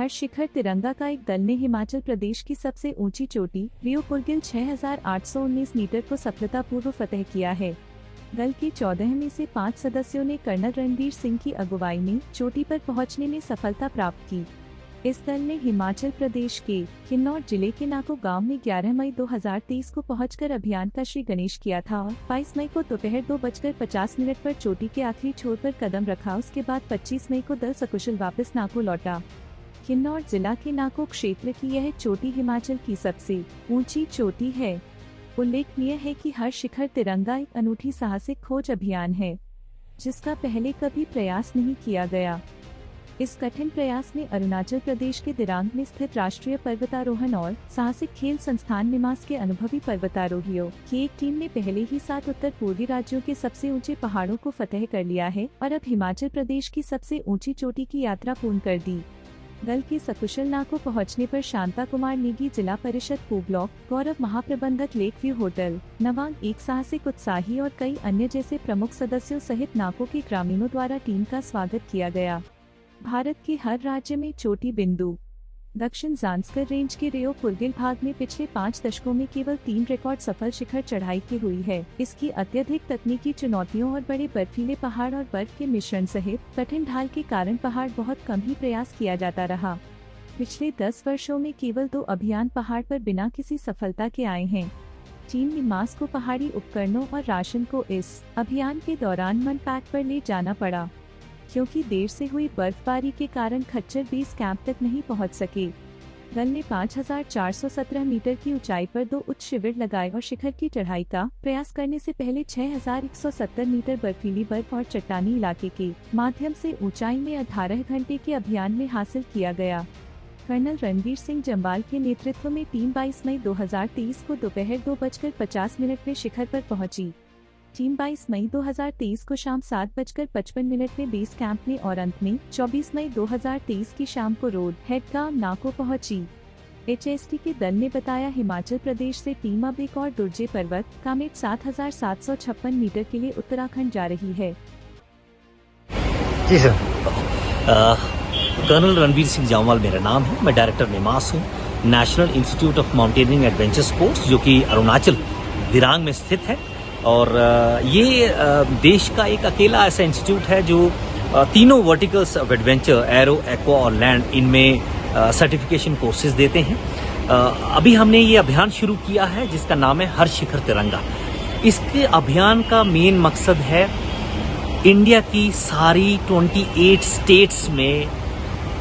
हर शिखर तिरंगा का एक दल ने हिमाचल प्रदेश की सबसे ऊंची चोटी रियो पुरगिल 6,819 मीटर को सफलतापूर्वक फतह किया है। दल के 14 में से 5 सदस्यों ने कर्नल रणवीर सिंह की अगुवाई में चोटी पर पहुंचने में सफलता प्राप्त की। इस दल ने हिमाचल प्रदेश के किन्नौर जिले के नाको गांव में 11 मई 2023 को पहुंचकर अभियान का श्री गणेश किया था और 22 मई को दोपहर 2:50 पर चोटी के आखिरी छोर पर कदम रखा। उसके बाद 25 मई को दल सकुशल वापस नाको लौटा। किन्नौर जिला के नाको क्षेत्र की यह चोटी हिमाचल की सबसे ऊंची चोटी है। उल्लेखनीय है कि हर शिखर तिरंगा एक अनूठी साहसिक खोज अभियान है, जिसका पहले कभी प्रयास नहीं किया गया। इस कठिन प्रयास में अरुणाचल प्रदेश के दिरांग में स्थित राष्ट्रीय पर्वतारोहण और साहसिक खेल संस्थान निमास के अनुभवी पर्वतारोहियों की एक टीम ने पहले ही 7 उत्तर पूर्वी राज्यों के सबसे ऊंचे पहाड़ों को फतह कर लिया है और अब हिमाचल प्रदेश की सबसे ऊंची चोटी की यात्रा पूर्ण कर दी। दल के सकुशल नाको पहुंचने पर शांता कुमार नेगी, जिला परिषद पू ब्लॉक, गौरव महाप्रबंधक लेक व्यू होटल, नवांग, एक साहसिक उत्साही और कई अन्य जैसे प्रमुख सदस्यों सहित नाको के ग्रामीणों द्वारा टीम का स्वागत किया गया। भारत के हर राज्य में चोटी बिंदु। दक्षिण जांस्कर रेंज के रियो पुरगिल भाग में पिछले 5 दशकों में केवल 3 रिकॉर्ड सफल शिखर चढ़ाई की हुई है। इसकी अत्यधिक तकनीकी चुनौतियों और बड़े बर्फीले पहाड़ और बर्फ के मिश्रण सहित कठिन ढाल के कारण पहाड़ बहुत कम ही प्रयास किया जाता रहा। पिछले 10 वर्षों में केवल 2 अभियान पहाड़ पर बिना किसी सफलता के आए हैं। टीम निमास को पहाड़ी उपकरणों और राशन को इस अभियान के दौरान मन पैक पर ले जाना पड़ा, क्योंकि देर से हुई बर्फबारी के कारण खच्चर बेस कैंप तक नहीं पहुंच सके। दल ने 5,417 मीटर की ऊंचाई पर 2 उच्च शिविर लगाए और शिखर की चढ़ाई का प्रयास करने से पहले 6,170 मीटर बर्फीली बर्फ और चट्टानी इलाके के माध्यम से ऊंचाई में 18 घंटे के अभियान में हासिल किया गया। कर्नल रणवीर सिंह जम्वाल के नेतृत्व में टीम 22 मई 2023 को दोपहर 2:50 में शिखर पर पहुंची। टीम 22 मई 2023 को शाम 7:55 में बेस कैंप में और अंत में 24 मई 2023 की शाम को रोड हेड गांव नाको पहुंची। HST के दल ने बताया, हिमाचल प्रदेश से टीम अब एक और दुर्जे पर्वत कामेट 7,756 मीटर के लिए उत्तराखंड जा रही है। जी सर। कर्नल रणवीर सिंह जामवाल मेरा नाम है। मैं डायरेक्टर निमास हूँ, national institute of mountaineering adventure sports, जो कि अरुणाचल दिरांग में स्थित है। और ये देश का एक अकेला ऐसा इंस्टीट्यूट है जो तीनों verticals of adventure, arrow, aqua और लैंड, इनमें सर्टिफिकेशन कोर्सेज देते हैं। अभी हमने ये अभियान शुरू किया है जिसका नाम है हर शिखर तिरंगा। इसके अभियान का मेन मकसद है इंडिया की सारी 28 स्टेट्स में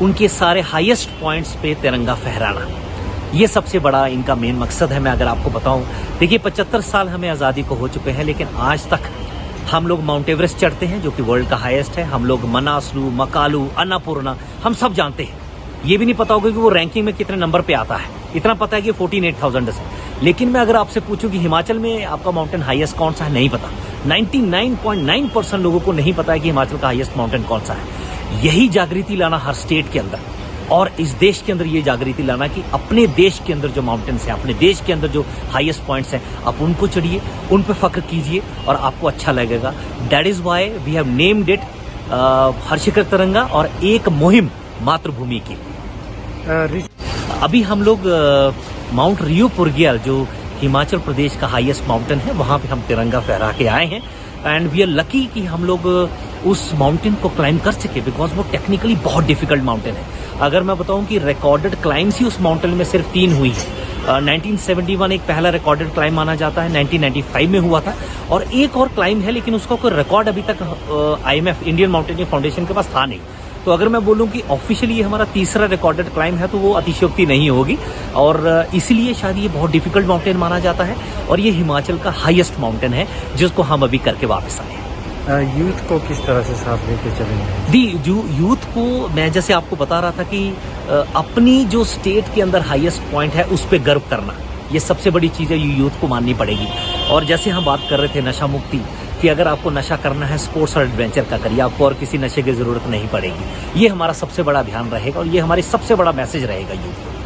उनके सारे हाईएस्ट पॉइंट्स पे तिरंगा फहराना। ये सबसे बड़ा इनका मेन मकसद है। मैं अगर आपको बताऊं, देखिए 75 साल हमें आज़ादी को हो चुके हैं, लेकिन आज तक हम लोग माउंट एवरेस्ट चढ़ते हैं जो कि वर्ल्ड का हाईएस्ट है। हम लोग मनासलू, मकालू, अन्नपूर्णा हम सब जानते हैं। ये भी नहीं पता होगा कि वो रैंकिंग में कितने नंबर पे आता है। इतना पता है कि 48,000 है। लेकिन मैं अगर आपसे पूछूं कि हिमाचल में आपका माउंटेन हाईएस्ट कौन सा है, नहीं पता। 99.9% लोगों को नहीं पता है कि हिमाचल का हाईएस्ट माउंटेन कौन सा है। यही जागृति लाना हर स्टेट के अंदर और इस देश के अंदर ये जागृति लाना कि अपने देश के अंदर जो माउंटेन्स हैं, अपने देश के अंदर जो हाईएस्ट पॉइंट्स हैं, आप उनको चढ़िए, उन पे फख्र कीजिए और आपको अच्छा लगेगा। That is why we have named it Har Shikhar Tiranga और एक मुहिम मातृभूमि की। अभी हम लोग माउंट रियो पुरगिल, जो हिमाचल प्रदेश का हाईएस्ट माउंटेन है, वहां पे हम तिरंगा फहरा के आए हैं। एंड वी आर लकी कि हम लोग उस माउंटेन को क्लाइंब कर सके, बिकॉज वो टेक्निकली बहुत डिफिकल्ट माउंटेन है। अगर मैं बताऊं कि रिकॉर्डेड क्लाइम्स ही उस माउंटेन में सिर्फ 3 हुई है। 1971 एक पहला रिकॉर्डेड क्लाइम माना जाता है, 1995 में हुआ था, और एक और क्लाइम है लेकिन उसका कोई रिकॉर्ड अभी तक IMF, इंडियन माउंटेनियरिंग फाउंडेशन के पास था नहीं। तो अगर मैं बोलूं कि ऑफिशियली ये हमारा तीसरा रिकॉर्डेड क्लाइम है तो वो अतिशयोक्ति नहीं होगी, और इसलिए शायद ये बहुत डिफिकल्ट माउंटेन माना जाता है और ये हिमाचल का हाईएस्ट माउंटेन है जिसको हम अभी करके वापस आए। यूथ को किस तरह से साथ लेके चलेंगे? जो यूथ को मैं जैसे आपको बता रहा था कि अपनी जो स्टेट के अंदर हाईएस्ट पॉइंट है उस पर गर्व करना, ये सबसे बड़ी चीज़ है, ये यूथ को माननी पड़ेगी। और जैसे हम बात कर रहे थे नशा मुक्ति कि अगर आपको नशा करना है स्पोर्ट्स और एडवेंचर का करिए, आपको और किसी नशे की जरूरत नहीं पड़ेगी। ये हमारा सबसे बड़ा अभियान रहेगा और ये हमारी सबसे बड़ा मैसेज रहेगा यूथ को।